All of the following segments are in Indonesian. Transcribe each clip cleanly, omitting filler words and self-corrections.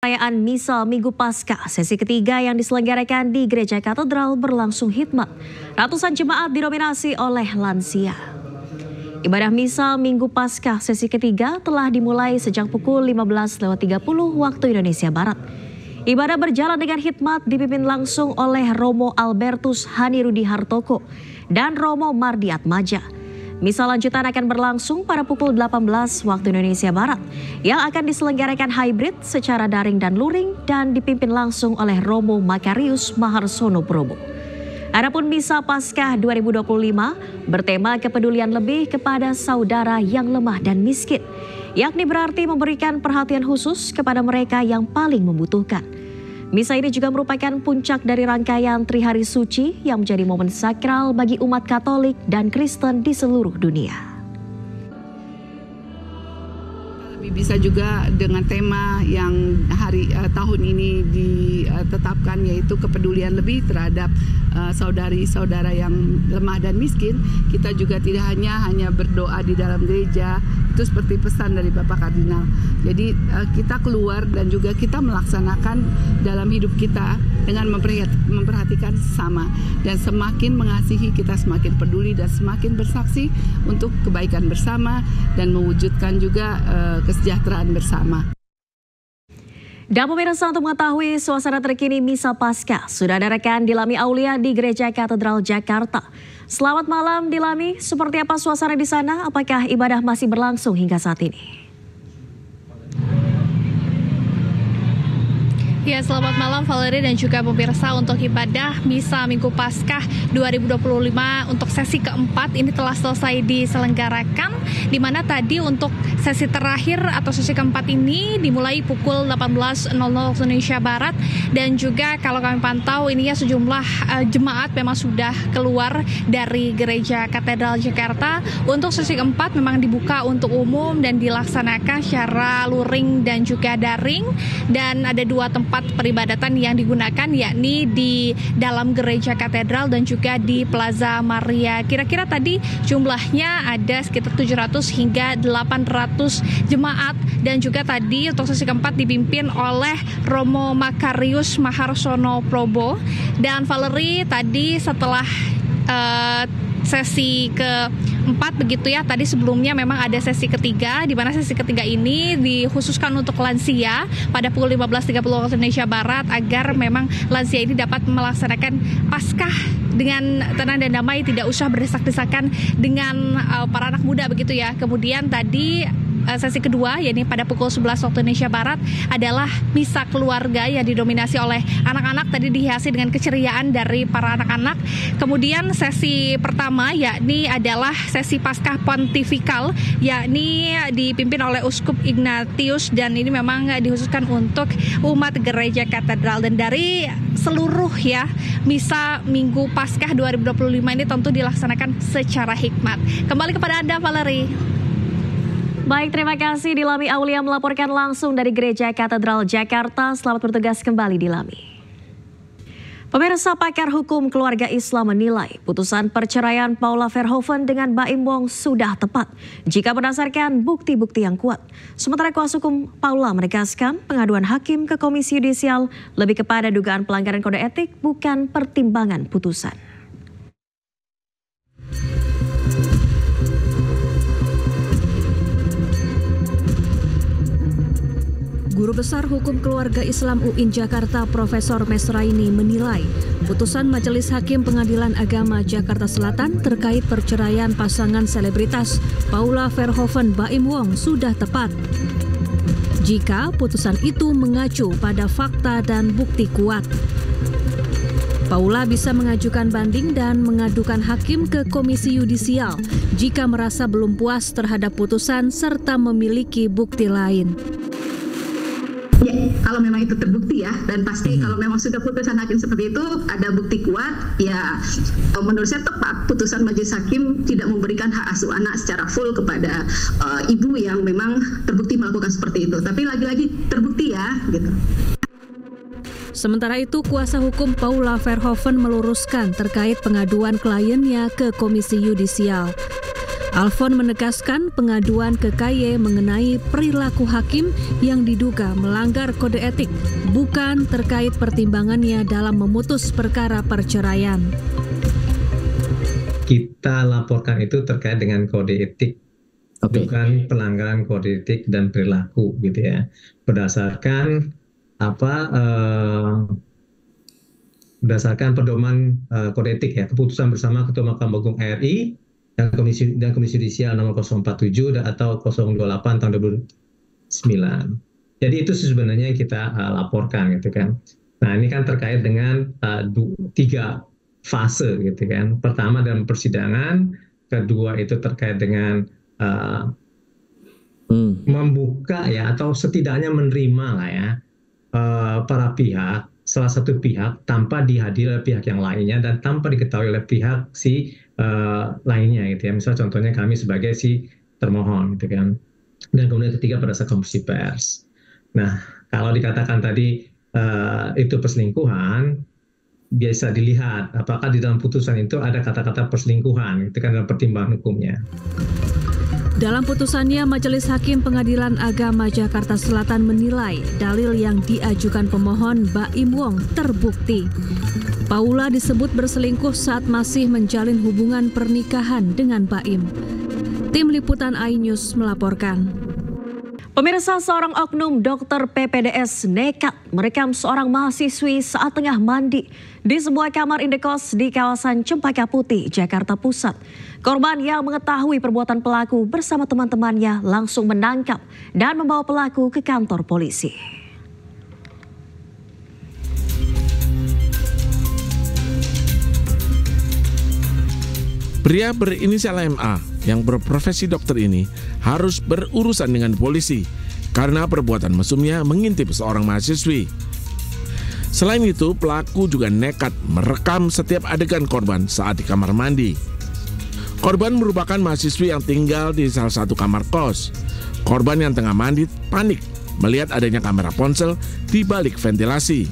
Perayaan Misa Minggu Paskah, sesi ketiga yang diselenggarakan di Gereja Katedral berlangsung hikmat. Ratusan jemaat didominasi oleh lansia. Ibadah Misa Minggu Paskah sesi ketiga telah dimulai sejak pukul 15.30 waktu Indonesia Barat. Ibadah berjalan dengan hikmat dipimpin langsung oleh Romo Albertus Hanirudi Hartoko dan Romo Mardi Atmaja. Misa lanjutan akan berlangsung pada pukul 18 waktu Indonesia Barat yang akan diselenggarakan hybrid secara daring dan luring dan dipimpin langsung oleh Romo Makarius Maharsono Probo. Adapun Misa Paskah 2025 bertema kepedulian lebih kepada saudara yang lemah dan miskin, yakni berarti memberikan perhatian khusus kepada mereka yang paling membutuhkan. Misa ini juga merupakan puncak dari rangkaian Trihari Suci yang menjadi momen sakral bagi umat Katolik dan Kristen di seluruh dunia. Bisa juga dengan tema yang tahun ini ditetapkan, yaitu kepedulian lebih terhadap saudari-saudara yang lemah dan miskin. Kita juga tidak hanya berdoa di dalam gereja, itu seperti pesan dari Bapak Kardinal. Jadi kita keluar dan juga kita melaksanakan dalam hidup kita dengan memperhatikan sesama, dan semakin mengasihi kita semakin peduli dan semakin bersaksi untuk kebaikan bersama dan mewujudkan juga kesejahteraan bersama. Dan pemirsa, untuk mengetahui suasana terkini Misa Paskah sudah ada rekan Dilami Aulia di Gereja Katedral Jakarta. Selamat malam Dilami, seperti apa suasana di sana? Apakah ibadah masih berlangsung hingga saat ini? Ya, selamat malam Valerie dan juga pemirsa. Untuk ibadah Misa Minggu Paskah 2025 untuk sesi keempat ini telah selesai diselenggarakan, di mana tadi untuk sesi terakhir atau sesi keempat ini dimulai pukul 18.00 Indonesia Barat, dan juga kalau kami pantau ini ya sejumlah jemaat memang sudah keluar dari Gereja Katedral Jakarta. Untuk sesi keempat memang dibuka untuk umum dan dilaksanakan secara luring dan juga daring, dan ada dua tempat peribadatan yang digunakan, yakni di dalam Gereja Katedral dan juga di Plaza Maria. Kira-kira tadi jumlahnya ada sekitar 700 hingga 800 jemaat, dan juga tadi untuk sesi keempat dipimpin oleh Romo Makarius Maharsono Probo. Dan Valerie, tadi setelah sesi keempat begitu ya, tadi sebelumnya memang ada sesi ketiga, di mana sesi ketiga ini dikhususkan untuk lansia pada pukul 15.30 waktu Indonesia Barat, agar memang lansia ini dapat melaksanakan Paskah dengan tenang dan damai, tidak usah berdesak-desakan dengan para anak muda begitu ya. Kemudian tadi sesi kedua, yakni pada pukul 11 waktu Indonesia Barat, adalah misa keluarga yang didominasi oleh anak-anak, tadi dihiasi dengan keceriaan dari para anak-anak. Kemudian sesi pertama yakni adalah sesi Paskah Pontifikal, yakni dipimpin oleh Uskup Ignatius, dan ini memang dikhususkan untuk umat Gereja Katedral. Dan dari seluruh ya Misa Minggu Paskah 2025 ini tentu dilaksanakan secara hikmat. Kembali kepada Anda Valerie. Baik, terima kasih Dilami Aulia melaporkan langsung dari Gereja Katedral Jakarta. Selamat bertugas kembali Dilami. Pemirsa, pakar hukum keluarga Islam menilai putusan perceraian Paula Verhoeven dengan Baim Wong sudah tepat jika berdasarkan bukti-bukti yang kuat. Sementara kuasa hukum Paula menegaskan pengaduan hakim ke Komisi Yudisial lebih kepada dugaan pelanggaran kode etik, bukan pertimbangan putusan. Guru Besar Hukum Keluarga Islam UIN Jakarta Profesor Mesraini menilai putusan Majelis Hakim Pengadilan Agama Jakarta Selatan terkait perceraian pasangan selebritas Paula Verhoeven Baim Wong sudah tepat jika putusan itu mengacu pada fakta dan bukti kuat. Paula bisa mengajukan banding dan mengadukan hakim ke Komisi Yudisial jika merasa belum puas terhadap putusan serta memiliki bukti lain. Ya, kalau memang itu terbukti ya, dan pasti kalau memang sudah putusan hakim seperti itu, ada bukti kuat, ya menurut saya tepat putusan majelis hakim tidak memberikan hak asuh anak secara full kepada ibu yang memang terbukti melakukan seperti itu. Tapi lagi-lagi terbukti ya, gitu. Sementara itu, kuasa hukum Paula Verhoeven meluruskan terkait pengaduan kliennya ke Komisi Yudisial. Alfon menegaskan pengaduan ke KY mengenai perilaku hakim yang diduga melanggar kode etik, bukan terkait pertimbangannya dalam memutus perkara perceraian. Kita laporkan itu terkait dengan kode etik, bukan pelanggaran kode etik dan perilaku, gitu ya. Berdasarkan berdasarkan pedoman kode etik ya, keputusan bersama Ketua Mahkamah Agung RI dan Komisi Yudisial nomor 047 atau 028 tahun 2009. Jadi itu sebenarnya yang kita laporkan, gitu kan. Nah, ini kan terkait dengan 3 fase, gitu kan. Pertama dalam persidangan, kedua itu terkait dengan membuka ya, atau setidaknya menerima lah ya, para pihak, salah satu pihak tanpa dihadiri oleh pihak yang lainnya dan tanpa diketahui oleh pihak si lainnya, gitu ya. Misal contohnya kami sebagai si termohon, gitu kan. Dan kemudian ketiga pada saat konferensi pers. Nah, kalau dikatakan tadi itu perselingkuhan, biasa dilihat apakah di dalam putusan itu ada kata-kata perselingkuhan, itu kan dalam pertimbangan hukumnya. Dalam putusannya, Majelis Hakim Pengadilan Agama Jakarta Selatan menilai dalil yang diajukan pemohon Baim Wong terbukti. Paula disebut berselingkuh saat masih menjalin hubungan pernikahan dengan Baim. Tim Liputan iNews melaporkan. Pemirsa, seorang oknum dokter PPDS nekat merekam seorang mahasiswi saat tengah mandi di sebuah kamar indekos di kawasan Cempaka Putih, Jakarta Pusat. Korban yang mengetahui perbuatan pelaku bersama teman-temannya langsung menangkap dan membawa pelaku ke kantor polisi. Pria berinisial MA yang berprofesi dokter ini harus berurusan dengan polisi karena perbuatan mesumnya mengintip seorang mahasiswi. Selain itu, pelaku juga nekat merekam setiap adegan korban saat di kamar mandi. Korban merupakan mahasiswi yang tinggal di salah satu kamar kos. Korban yang tengah mandi panik melihat adanya kamera ponsel di balik ventilasi.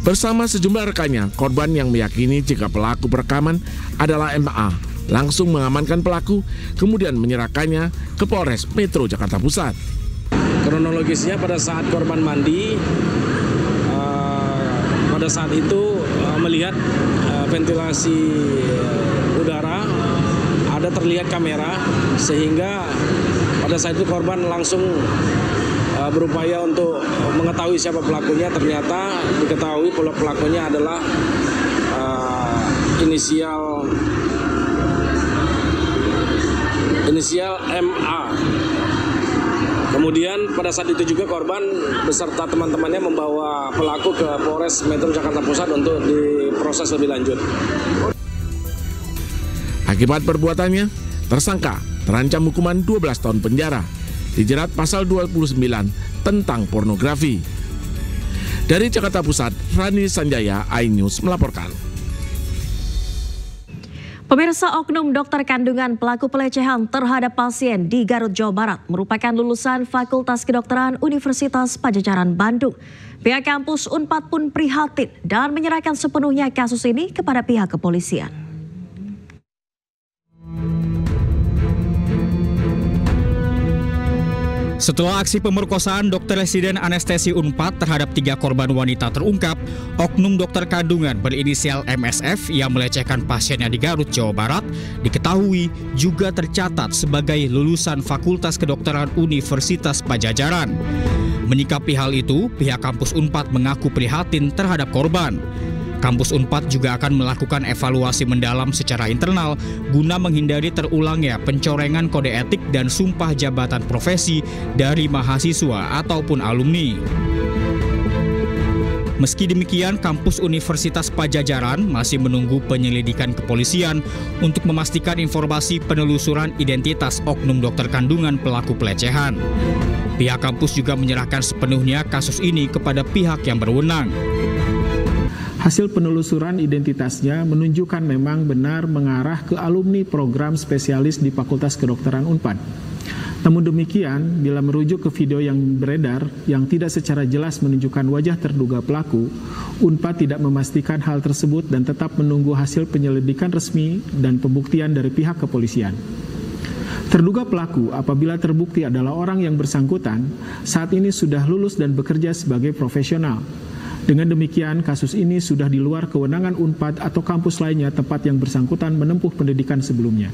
Bersama sejumlah rekannya, korban yang meyakini jika pelaku perekaman adalah MA langsung mengamankan pelaku, kemudian menyerahkannya ke Polres Metro Jakarta Pusat. Kronologisnya pada saat korban mandi, pada saat itu melihat ventilasi udara, ada terlihat kamera, sehingga pada saat itu korban langsung berupaya untuk mengetahui siapa pelakunya. Ternyata diketahui pelakunya adalah inisial MA. Kemudian pada saat itu juga korban beserta teman-temannya membawa pelaku ke Polres Metro Jakarta Pusat untuk diproses lebih lanjut. Akibat perbuatannya, tersangka terancam hukuman 12 tahun penjara, dijerat pasal 29 tentang pornografi. Dari Jakarta Pusat, Rani Sanjaya, iNews melaporkan. Pemirsa, oknum dokter kandungan pelaku pelecehan terhadap pasien di Garut, Jawa Barat merupakan lulusan Fakultas Kedokteran Universitas Padjadjaran Bandung. Pihak kampus Unpad pun prihatin dan menyerahkan sepenuhnya kasus ini kepada pihak kepolisian. Setelah aksi pemerkosaan dokter residen anestesi Unpad terhadap 3 korban wanita terungkap, oknum dokter kandungan berinisial MSF yang melecehkan pasiennya di Garut, Jawa Barat diketahui juga tercatat sebagai lulusan Fakultas Kedokteran Universitas Padjadjaran. Menyikapi hal itu, pihak kampus Unpad mengaku prihatin terhadap korban. Kampus Unpad juga akan melakukan evaluasi mendalam secara internal guna menghindari terulangnya pencorengan kode etik dan sumpah jabatan profesi dari mahasiswa ataupun alumni. Meski demikian, kampus Universitas Padjadjaran masih menunggu penyelidikan kepolisian untuk memastikan informasi penelusuran identitas oknum dokter kandungan pelaku pelecehan. Pihak kampus juga menyerahkan sepenuhnya kasus ini kepada pihak yang berwenang. Hasil penelusuran identitasnya menunjukkan memang benar mengarah ke alumni program spesialis di Fakultas Kedokteran Unpad. Namun demikian, bila merujuk ke video yang beredar yang tidak secara jelas menunjukkan wajah terduga pelaku, Unpad tidak memastikan hal tersebut dan tetap menunggu hasil penyelidikan resmi dan pembuktian dari pihak kepolisian. Terduga pelaku apabila terbukti adalah orang yang bersangkutan, saat ini sudah lulus dan bekerja sebagai profesional. Dengan demikian, kasus ini sudah di luar kewenangan Unpad atau kampus lainnya tempat yang bersangkutan menempuh pendidikan sebelumnya.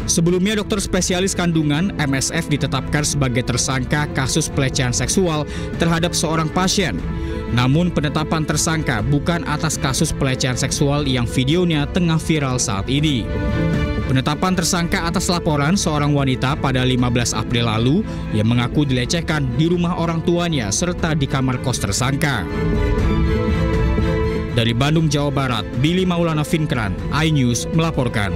Sebelumnya, dokter spesialis kandungan MSF ditetapkan sebagai tersangka kasus pelecehan seksual terhadap seorang pasien. Namun penetapan tersangka bukan atas kasus pelecehan seksual yang videonya tengah viral saat ini. Penetapan tersangka atas laporan seorang wanita pada 15 April lalu yang mengaku dilecehkan di rumah orang tuanya serta di kamar kos tersangka. Dari Bandung, Jawa Barat, Billy Maulana Finkran, iNews melaporkan.